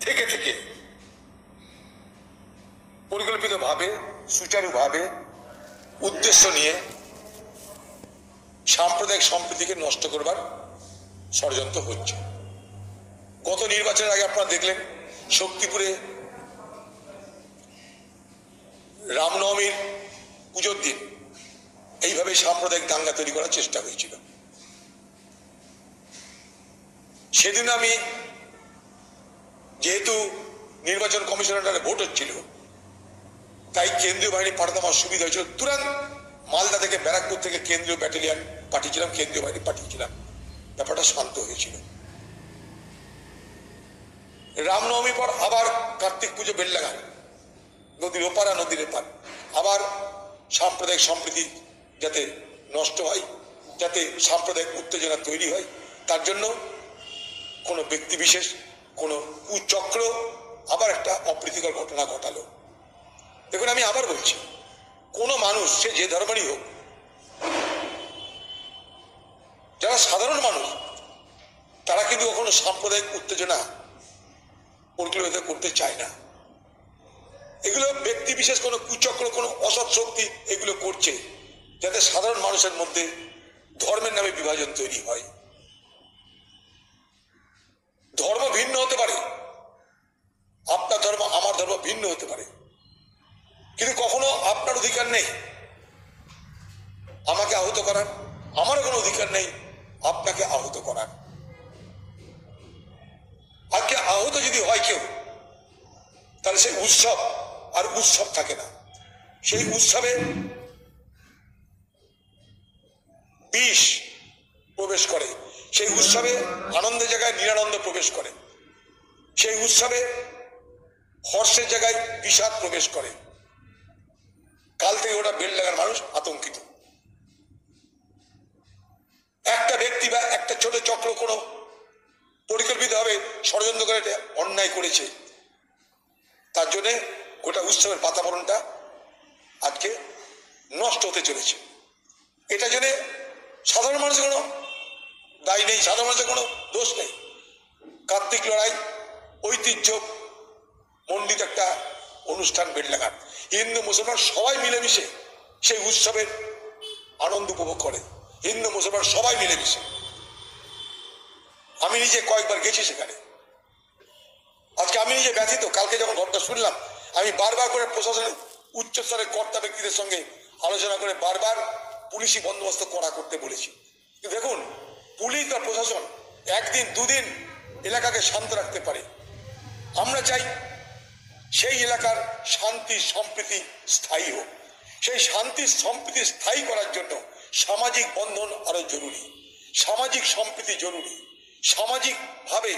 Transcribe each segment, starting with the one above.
থেকে থেকে পরিকল্পিতভাবে সুচারুভাবে উদ্দেশ্য নিয়ে সাম্প্রদায়িক সম্প্রীতিকে নষ্ট করবার ষড়যন্ত্র হচ্ছে। গত নির্বাচনের আগে আপনারা দেখলেন শক্তিপুরে রামনবমীর পুজোর দিন এইভাবে সাম্প্রদায়িক দাঙ্গা তৈরি করার চেষ্টা হয়েছিল। সেদিন আমি যেহেতু নির্বাচন কমিশনার ভোট হচ্ছিল তাই কেন্দ্রীয় বাহিনী পাঠাতে আমার সুবিধা হয়েছিল। তুরন্ত মালদা থেকে ব্যারাকপুর থেকে কেন্দ্রীয় ব্যাটালিয়ান পাঠিয়েছিলাম, কেন্দ্রীয় বাহিনী পাঠিয়েছিলাম, ব্যাপারটা শান্ত হয়েছিল। রামনবমী পর আবার কার্তিক পুজো বেললাগান নদীর ওপারা নদীর এপার আবার সাম্প্রদায়িক সম্প্রীতি যাতে নষ্ট হয়, যাতে সাম্প্রদায়িক উত্তেজনা তৈরি হয়, তার জন্য কোনো ব্যক্তি বিশেষ কোনো কুচক্র আবার একটা অপ্রীতিকর ঘটনা ঘটালো। দেখুন, আমি আবার বলছি, কোনো মানুষ সে যে ধর্মেরই হোক, যারা সাধারণ মানুষ তারা কিন্তু কখনো সাম্প্রদায়িক উত্তেজনা পরিকল্পিত করতে চায় না। এগুলো ব্যক্তি বিশেষ কোনো কুচক্র কোনো অসৎ শক্তি এগুলো করছে যাতে সাধারণ মানুষের মধ্যে ধর্মের নামে বিভাজন তৈরি হয়। ধর্ম ভিন্ন হতে পারে, আপনার ধর্ম আমার ধর্ম ভিন্ন হতে পারে, কিন্তু কখনো আপনার অধিকার নেই আমাকে আহত করার, আমারও কোনো অধিকার নেই আপনাকে আহত করার। আজকে আহত যদি হয় কেউ, তাহলে সেই উৎসব আর উৎসব থাকে না। সেই উৎসবে বিষ প্রবেশ করে, সেই উৎসবে আনন্দের জায়গায় নিরানন্দ প্রবেশ করে, সেই উৎসবে হর্ষের জায়গায় বিষাদ প্রবেশ করে। কাল থেকে ওটা বেলডাঙ্গার মানুষ আতঙ্কিত। একটা ব্যক্তি বা একটা ছোট চক্র কোনো পরিকল্পিতভাবে ষড়যন্ত্র করে অন্যায় করেছে, তার জন্যে গোটা উৎসবের বাতাবরণটা আজকে নষ্ট হতে চলেছে। এটার জন্যে সাধারণ মানুষের কোনো দায়ী নেই, সাধারণ মানুষের কোনো দোষ নেই। কার্তিক লড়াই ঐতিহ্য মণ্ডিত একটা অনুষ্ঠান বেলডাঙ্গার, হিন্দু মুসলমান সবাই মিলেমিশে সেই উৎসবের আনন্দ উপভোগ করে, হিন্দু মুসলমান সবাই মিলেমিশে। আমি নিজে কয়েকবার গেছি সেখানে। আজকে আমি নিজে ব্যথিত। কালকে যখন ঘটনা শুনলাম, আমি বারবার করে প্রশাসনের উচ্চস্তরের কর্তা ব্যক্তিদের সঙ্গে আলোচনা করে বারবার পুলিশি বন্দোবস্ত কড়া করতে বলেছি। দেখুন, পুলিশ বা প্রশাসন একদিন দুদিন এলাকাকে শান্ত রাখতে পারে। আমরা চাই সেই এলাকার শান্তি সম্প্রীতি স্থায়ী হোক। সেই শান্তি সম্প্রীতি স্থায়ী করার জন্য সামাজিক বন্ধন আরো জরুরি, সামাজিক সম্প্রীতি জরুরি। সামাজিক ভাবে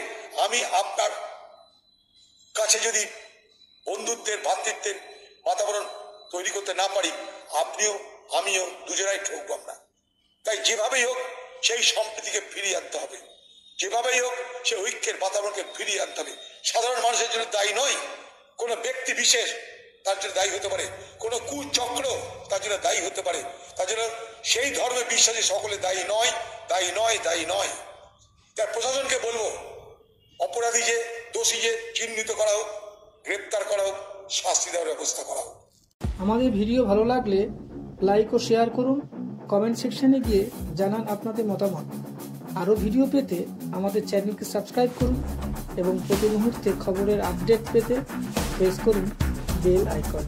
আমি আপনার কাছে যদি বন্ধুত্বের ভ্রাতৃত্বের বাতাবরণ তৈরি করতে না পারি, আপনিও আমিও দুজনাই ঠকবো আমরা। তাই যেভাবেই হোক সেই সম্প্রীতিকে ফিরিয়ে আনতে হবে, যেভাবেই হোক সেই ঐক্যের বাতাবরণকে ফিরিয়ে আনতে হবে। সাধারণ মানুষের জন্য দায়ী নয় কোনো ব্যক্তি বিশেষ, তার জন্য দায়ী হতে পারে কোনো কুচক্র, তার জন্য দায়ী হতে পারে। তার জন্য সেই ধর্মে বিশ্বাসী সকলে দায়ী নয়, দায়ী নয়, দায়ী নয়। তার প্রশাসনকে বলবো, অপরাধী যে দোষী যে চিহ্নিত করা হোক, গ্রেপ্তার করা হোক, শাস্তি দেওয়ার ব্যবস্থা করা হোক। আমাদের ভিডিও ভালো লাগলে লাইক ও শেয়ার করুন, কমেন্ট সেকশনে গিয়ে জানান আপনাদের মতামত। আরও ভিডিও পেতে আমাদের চ্যানেলকে সাবস্ক্রাইব করুন এবং প্রতি মুহূর্তে খবরের আপডেট পেতে প্রেস করুন বেল আইকন।